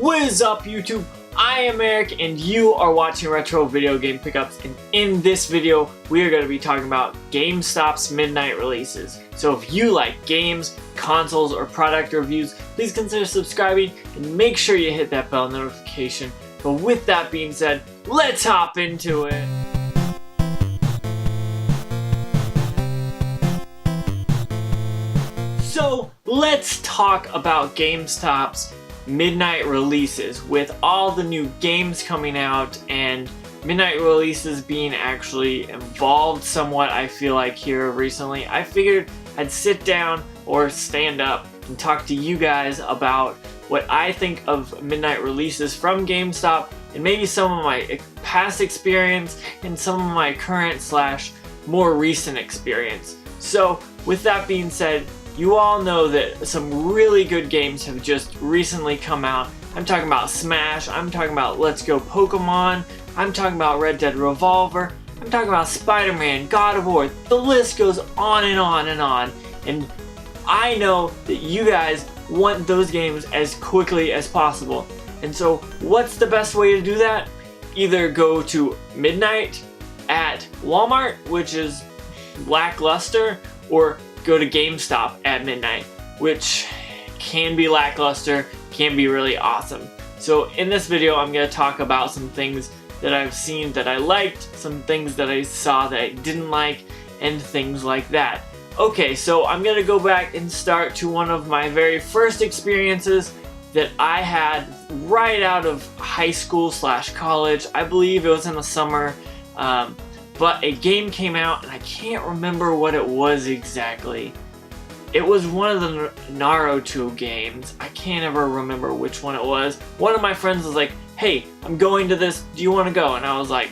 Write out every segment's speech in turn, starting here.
What is up, YouTube? I am Eric and you are watching Retro Video Game Pickups, and in this video we are going to be talking about GameStop's midnight releases. So if you like games, consoles, or product reviews, please consider subscribing and make sure you hit that bell notification. But with that being said, let's hop into it. So let's talk about GameStop's midnight releases. With all the new games coming out and midnight releases being actually evolved somewhat, I feel like here recently, I figured I'd sit down or stand up and talk to you guys about what I think of midnight releases from GameStop and maybe some of my past experience and some of my current / more recent experience. So with that being said, you all know that some really good games have just recently come out. I'm talking about Smash, I'm talking about Let's Go Pokemon, I'm talking about Red Dead Revolver, I'm talking about Spider-Man, God of War, the list goes on and on and on. And I know that you guys want those games as quickly as possible. And so what's the best way to do that? Either go to midnight at Walmart, which is lackluster, or go to GameStop at midnight, which can be lackluster, can be really awesome. So in this video, I'm going to talk about some things that I've seen that I liked, some things that I saw that I didn't like, and things like that. Okay, so I'm going to go back and start to one of my very first experiences that I had right out of high school / college. I believe it was in the summer. But a game came out, and I can't remember what it was exactly. It was one of the Naruto games. I can't ever remember which one it was. One of my friends was like, hey, I'm going to this, do you want to go? And I was like,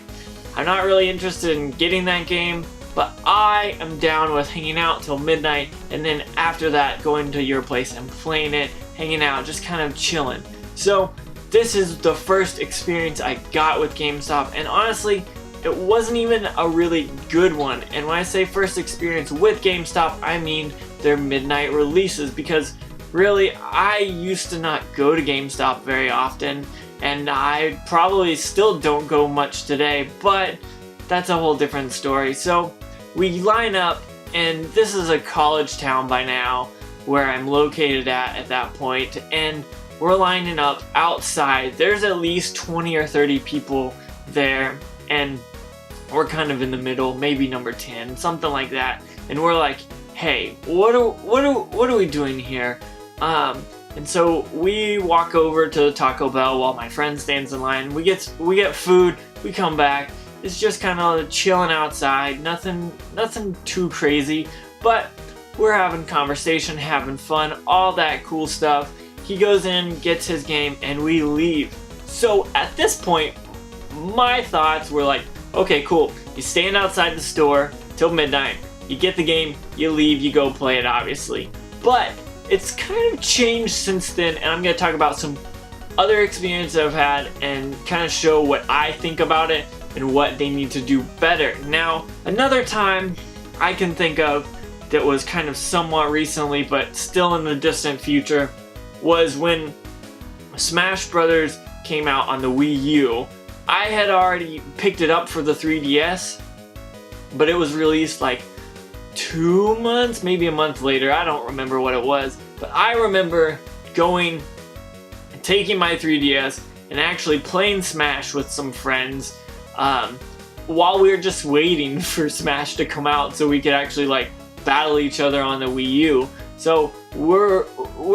I'm not really interested in getting that game, but I am down with hanging out till midnight, and then after that going to your place and playing it, hanging out, just kind of chilling. So this is the first experience I got with GameStop, and honestly, it wasn't even a really good one. And when I say first experience with GameStop, I mean their midnight releases, because really I used to not go to GameStop very often, and I probably still don't go much today, but that's a whole different story. So we line up, and this is a college town by now where I'm located at that point, and we're lining up outside. There's at least 20 or 30 people there, and we're kind of in the middle, maybe number 10, something like that. And we're like, hey, what are we doing here? And so we walk over to Taco Bell while my friend stands in line. We get food, we come back. It's just kind of chilling outside, nothing too crazy, but we're having conversation, having fun, all that cool stuff. He goes in, gets his game, and we leave. So at this point, my thoughts were like, okay, cool. You stand outside the store till midnight, you get the game, you leave, you go play it, obviously. But it's kind of changed since then, and I'm going to talk about some other experiences I've had and kind of show what I think about it and what they need to do better. Now, another time I can think of that was kind of somewhat recently, but still in the distant future, was when Smash Brothers came out on the Wii U. I had already picked it up for the 3DS, but it was released like 2 months, maybe a month later. I don't remember what it was, but I remember going and taking my 3DS and actually playing Smash with some friends while we were just waiting for Smash to come out so we could actually like battle each other on the Wii U. So we're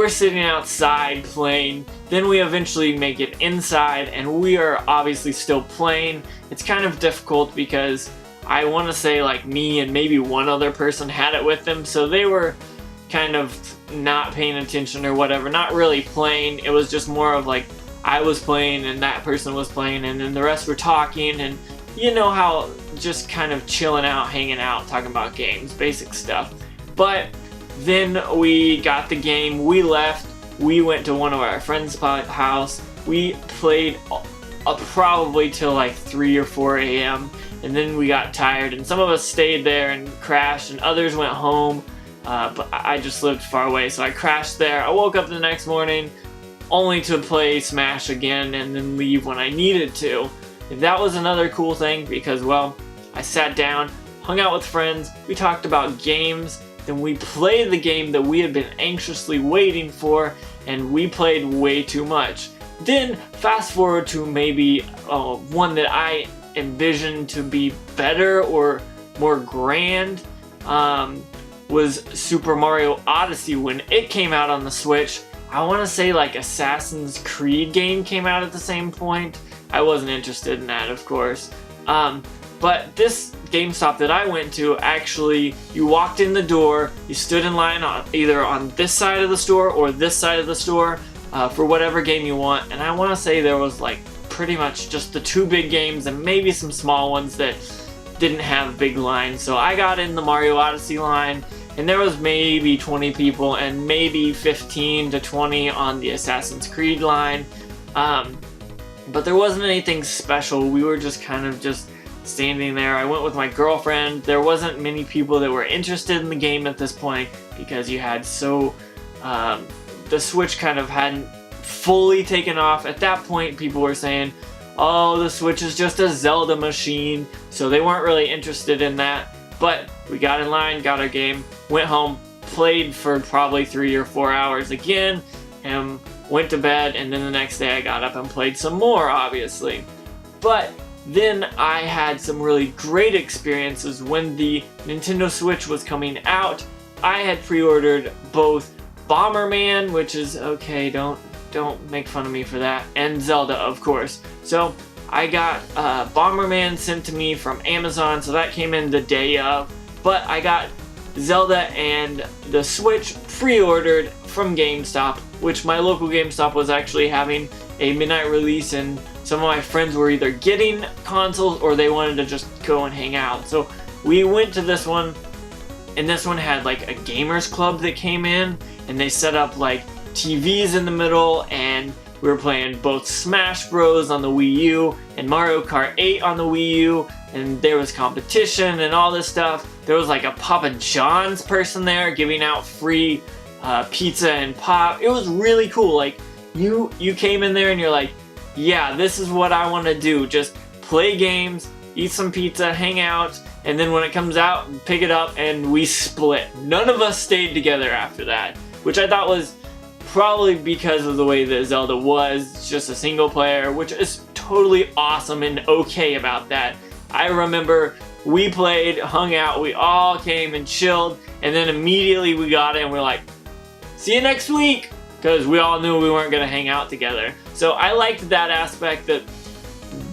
sitting outside playing, then we eventually make it inside, and we are obviously still playing. It's kind of difficult because I want to say like me and maybe one other person had it with them, so they were kind of not paying attention or whatever, not really playing. It was just more of like I was playing and that person was playing, and then the rest were talking, and you know how just kind of chilling out, hanging out, talking about games, basic stuff. But then we got the game, we left, we went to one of our friends' house, we played probably till like 3 or 4 a.m. and then we got tired, and some of us stayed there and crashed, and others went home, but I just lived far away, so I crashed there. I woke up the next morning, only to play Smash again and then leave when I needed to. That was another cool thing because, well, I sat down, hung out with friends, we talked about games, then we played the game that we had been anxiously waiting for, and we played way too much. Then fast forward to maybe one that I envisioned to be better or more grand, was Super Mario Odyssey. When it came out on the Switch, I want to say like Assassin's Creed game came out at the same point. I wasn't interested in that, of course. But this GameStop that I went to, actually, you walked in the door, you stood in line either on this side of the store or this side of the store for whatever game you want. And I want to say there was like pretty much just the two big games and maybe some small ones that didn't have big lines. So I got in the Mario Odyssey line, and there was maybe 20 people and maybe 15 to 20 on the Assassin's Creed line. But there wasn't anything special. We were just kind of just standing there. I went with my girlfriend. There wasn't many people that were interested in the game at this point because you had the Switch kind of hadn't fully taken off. At that point, people were saying, oh, the Switch is just a Zelda machine, so they weren't really interested in that. But we got in line, got our game, went home, played for probably 3 or 4 hours again, and went to bed, and then the next day I got up and played some more, obviously. But then I had some really great experiences when the Nintendo Switch was coming out. I had pre-ordered both Bomberman, which is okay, don't make fun of me for that, and Zelda, of course. So I got Bomberman sent to me from Amazon, so that came in the day of. But I got Zelda and the Switch pre-ordered from GameStop, which my local GameStop was actually having a midnight release, and some of my friends were either getting consoles or they wanted to just go and hang out. So we went to this one, and this one had like a gamers club that came in, and they set up like TVs in the middle, and we were playing both Smash Bros on the Wii U and Mario Kart 8 on the Wii U, and there was competition and all this stuff. There was like a Papa John's person there giving out free pizza and pop. It was really cool. Like you came in there and you're like, yeah, this is what I want to do. Just play games, eat some pizza, hang out, and then when it comes out, pick it up and we split. None of us stayed together after that, which I thought was probably because of the way that Zelda was. It's just a single player, which is totally awesome and okay about that. I remember we played, hung out, we all came and chilled, and then immediately we got it and we're like, see you next week, because we all knew we weren't going to hang out together. So I liked that aspect, that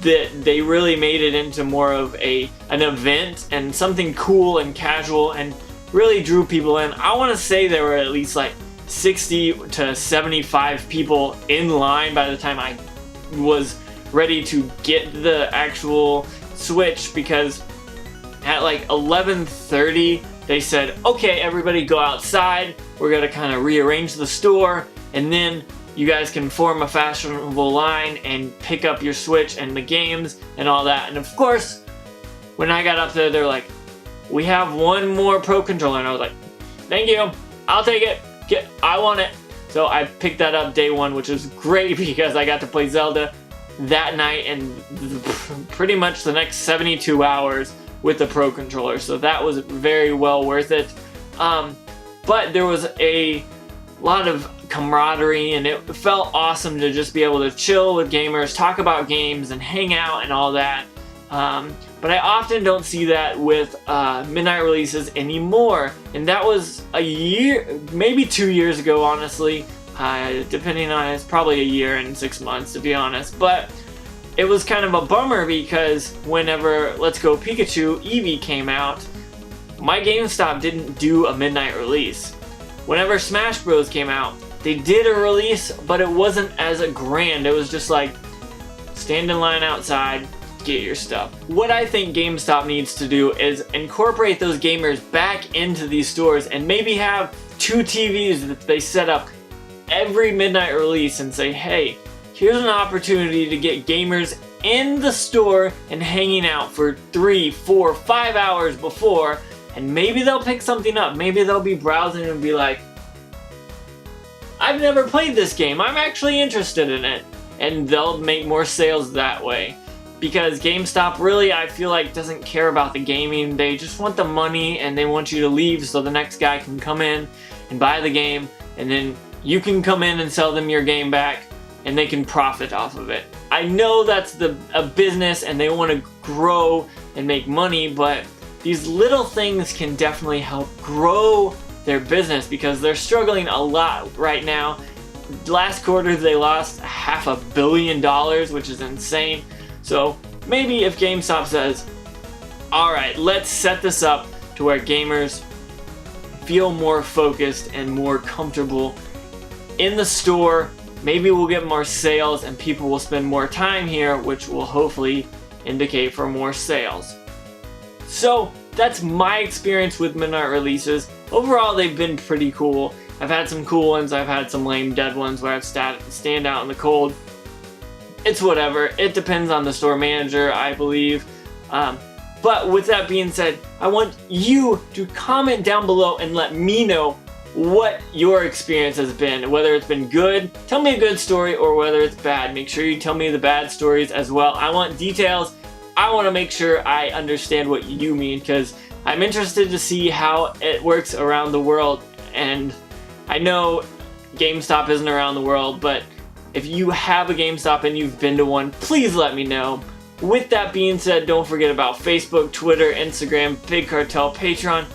they really made it into more of an event and something cool and casual and really drew people in. I want to say there were at least like 60 to 75 people in line by the time I was ready to get the actual Switch, because at like 11:30 they said, okay, everybody go outside, we're gonna kind of rearrange the store, and then you guys can form a fashionable line and pick up your Switch and the games and all that. And of course, when I got up there, they're like, we have one more Pro Controller, and I was like, thank you, I'll take it. I want it. So I picked that up day one, which was great because I got to play Zelda that night and pretty much the next 72 hours with the Pro Controller. So that was very well worth it. But there was a lot of camaraderie, and it felt awesome to just be able to chill with gamers, talk about games, and hang out and all that. But I often don't see that with midnight releases anymore, and that was a year, maybe 2 years ago, honestly. Depending on, it's probably a year and 6 months, to be honest. But it was kind of a bummer because whenever Let's Go Pikachu Eevee came out, my GameStop didn't do a midnight release. Whenever Smash Bros came out, they did a release, but it wasn't as grand. It was just like, stand in line outside, get your stuff. What I think GameStop needs to do is incorporate those gamers back into these stores and maybe have 2 TVs that they set up every midnight release and say, hey, here's an opportunity to get gamers in the store and hanging out for 3, 4, 5 hours before, and maybe they'll pick something up. Maybe they'll be browsing and be like, I I've never played this game, I'm actually interested in it. And they'll make more sales that way. Because GameStop really, I feel like, doesn't care about the gaming. They just want the money and they want you to leave so the next guy can come in and buy the game, and then you can come in and sell them your game back and they can profit off of it. I know that's a business and they want to grow and make money, but these little things can definitely help grow their business because they're struggling a lot right now. Last quarter they lost $500 million, which is insane. So maybe if GameStop says, alright, let's set this up to where gamers feel more focused and more comfortable in the store, maybe we'll get more sales and people will spend more time here, which will hopefully indicate for more sales. So that's my experience with midnight releases. Overall, they've been pretty cool. I've had some cool ones, I've had some lame dead ones where I've stand out in the cold. It's whatever, it depends on the store manager, I believe. But with that being said, I want you to comment down below and let me know what your experience has been, whether it's been good, tell me a good story, or whether it's bad. Make sure you tell me the bad stories as well. I want details. I want to make sure I understand what you mean because I'm interested to see how it works around the world. And I know GameStop isn't around the world, but if you have a GameStop and you've been to one, please let me know. With that being said, don't forget about Facebook, Twitter, Instagram, Big Cartel, Patreon,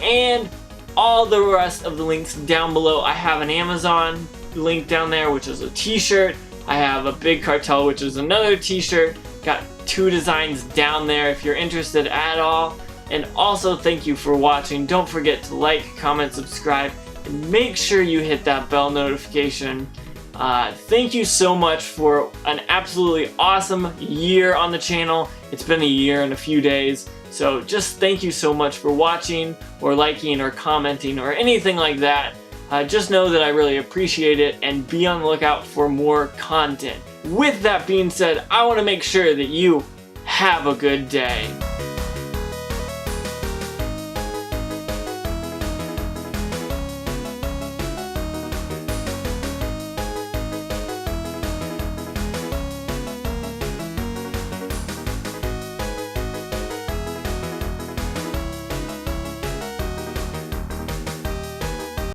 and all the rest of the links down below. I have an Amazon link down there, which is a t-shirt. I have a Big Cartel, which is another t-shirt. Got 2 designs down there if you're interested at all. And also, thank you for watching. Don't forget to like, comment, subscribe, and make sure you hit that bell notification. Thank you so much for an absolutely awesome year on the channel. It's been a year and a few days. So just thank you so much for watching or liking or commenting or anything like that. Just know that I really appreciate it and be on the lookout for more content. With that being said, I want to make sure that you have a good day.